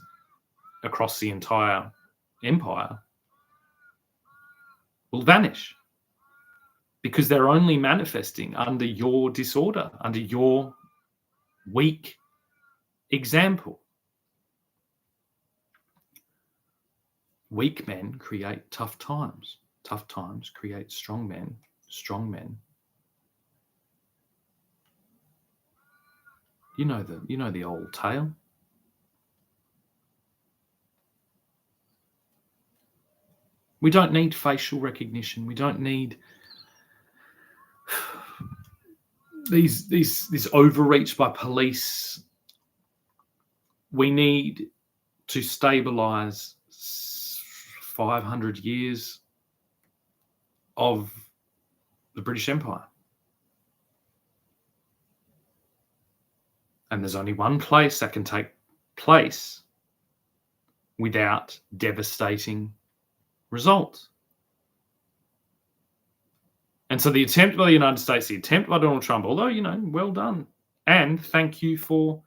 across the entire empire will vanish. because they're only manifesting under your disorder, under your weak example. Weak men create tough times. Tough times create strong men. Strong men. You know the old tale. We don't need facial recognition. We don't need this overreach by police. We need to stabilize 500 years of the British Empire. And there's only one place that can take place without devastating results. And so the attempt by the United States, the attempt by Donald Trump, although, well done. And thank you for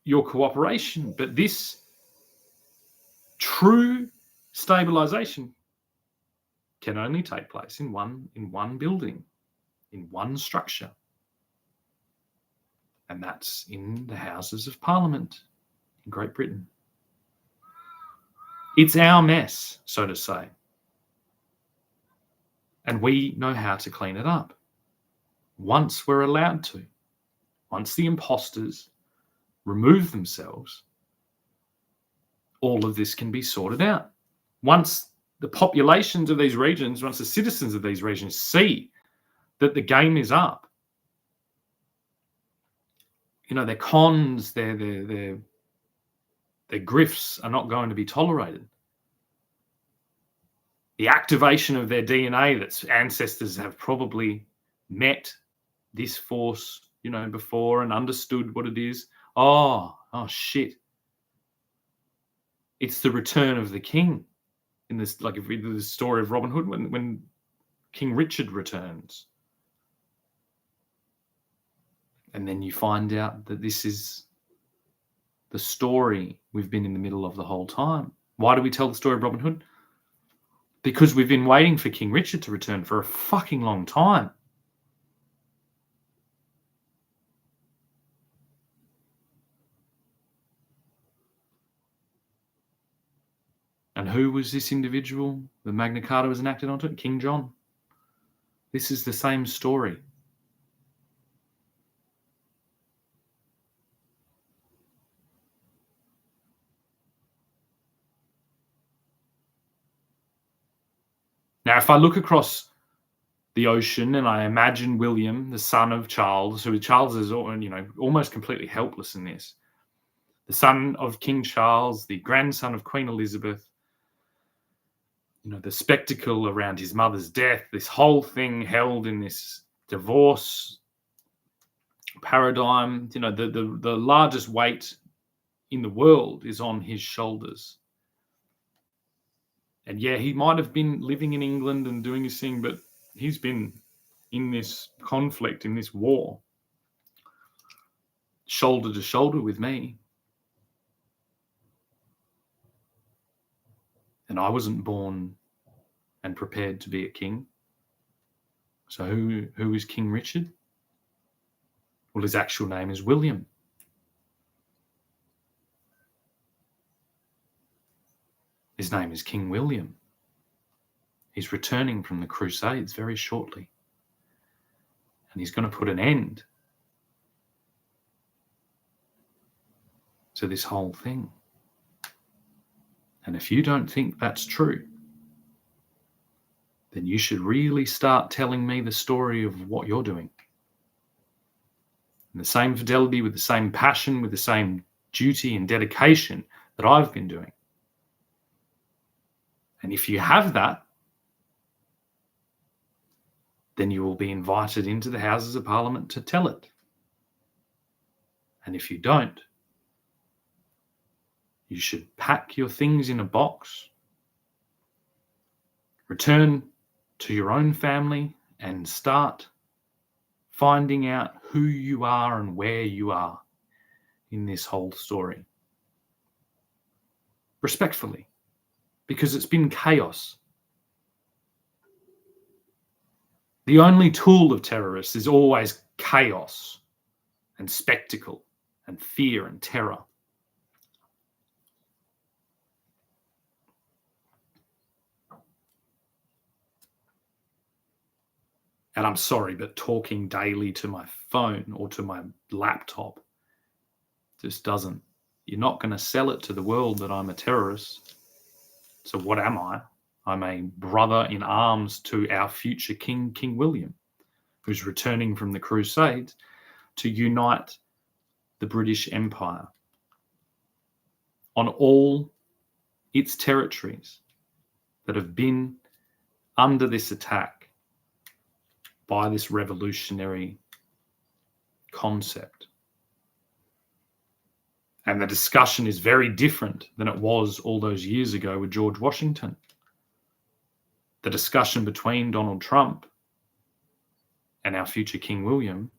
your cooperation. But this true stabilization can only take place in one building, in one structure. And that's in the Houses of Parliament in Great Britain. It's our mess, so to say. And we know how to clean it up once we're allowed to. Once the imposters remove themselves, all of this can be sorted out. Once the populations of these regions, once the citizens of these regions see that the game is up, their cons, their grifts are not going to be tolerated. The activation of their DNA, that ancestors have probably met this force, before and understood what it is. Oh shit. It's the return of the king. In this, like if we do the story of Robin Hood, when King Richard returns. And then you find out that this is the story we've been in the middle of the whole time. Why do we tell the story of Robin Hood? Because we've been waiting for King Richard to return for a fucking long time. And who was this individual the Magna Carta was enacted onto? King John. This is the same story. Now, if I look across the ocean and I imagine William, the son of Charles, who Charles is, almost completely helpless in this, the son of King Charles, the grandson of Queen Elizabeth, the spectacle around his mother's death, this whole thing held in this divorce paradigm, the largest weight in the world is on his shoulders. And yeah, he might have been living in England and doing his thing, but he's been in this conflict, in this war, shoulder to shoulder with me. And I wasn't born and prepared to be a king. So who is King Richard? Well, his actual name is William. His name is King William. He's returning from the Crusades very shortly. And he's going to put an end to this whole thing. And if you don't think that's true, then you should really start telling me the story of what you're doing. In the same fidelity, with the same passion, with the same duty and dedication that I've been doing. And if you have that, then you will be invited into the Houses of Parliament to tell it. And if you don't, you should pack your things in a box, return to your own family, and start finding out who you are and where you are in this whole story. Respectfully, because it's been chaos. The only tool of terrorists is always chaos and spectacle and fear and terror. And I'm sorry, but talking daily to my phone or to my laptop just doesn't. You're not going to sell it to the world that I'm a terrorist. So what am I? I'm a brother in arms to our future king, King William, who's returning from the Crusades to unite the British Empire on all its territories that have been under this attack by this revolutionary concept. And the discussion is very different than it was all those years ago with George Washington. The discussion between Donald Trump and our future King William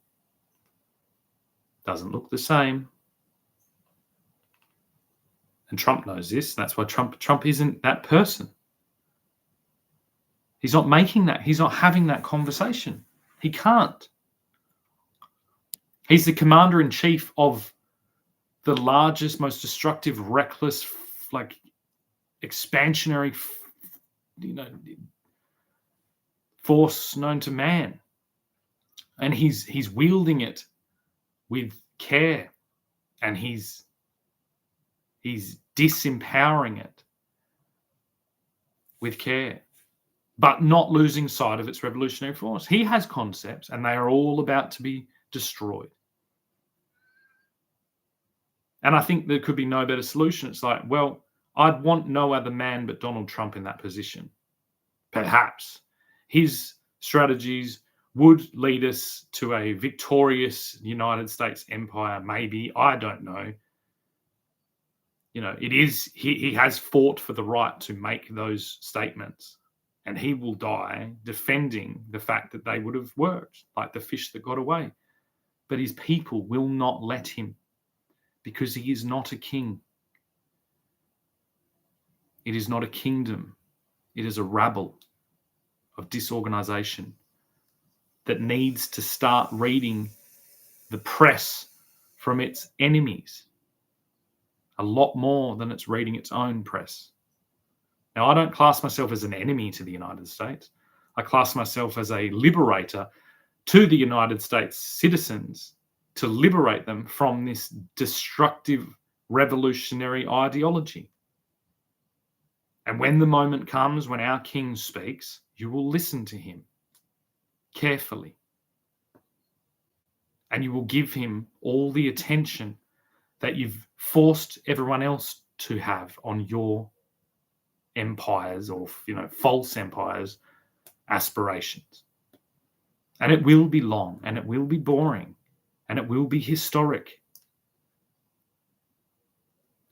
doesn't look the same. And Trump knows this. That's why Trump isn't that person. He's not making that. He's not having that conversation. He can't. He's the commander-in-chief of the largest, most destructive, reckless, expansionary, force known to man. And he's wielding it with care, and he's disempowering it with care, but not losing sight of its revolutionary force. He has concepts, and they are all about to be destroyed. And I think there could be no better solution. It's like, well, I'd want no other man but Donald Trump in that position. Perhaps his strategies would lead us to a victorious United States empire. Maybe, I don't know. It is, he has fought for the right to make those statements, and he will die defending the fact that they would have worked, like the fish that got away. But his people will not let him, because he is not a king. It is not a kingdom. It is a rabble of disorganization that needs to start reading the press from its enemies a lot more than it's reading its own press. Now, I don't class myself as an enemy to the United States. I class myself as a liberator to the United States citizens, to liberate them from this destructive revolutionary ideology. And when the moment comes when our king speaks, you will listen to him carefully. And you will give him all the attention that you've forced everyone else to have on your empires, or false empires, aspirations. And it will be long, and it will be boring, and it will be historic,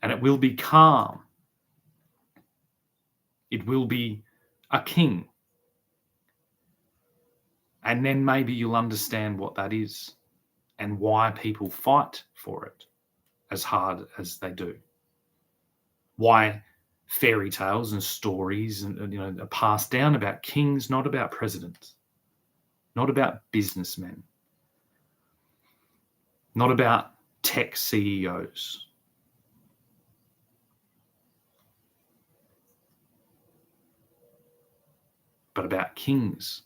and it will be calm. It will be a king. And then maybe you'll understand what that is and why people fight for it as hard as they do. Why fairy tales and stories are passed down about kings, not about presidents, not about businessmen, not about tech CEOs. But about kings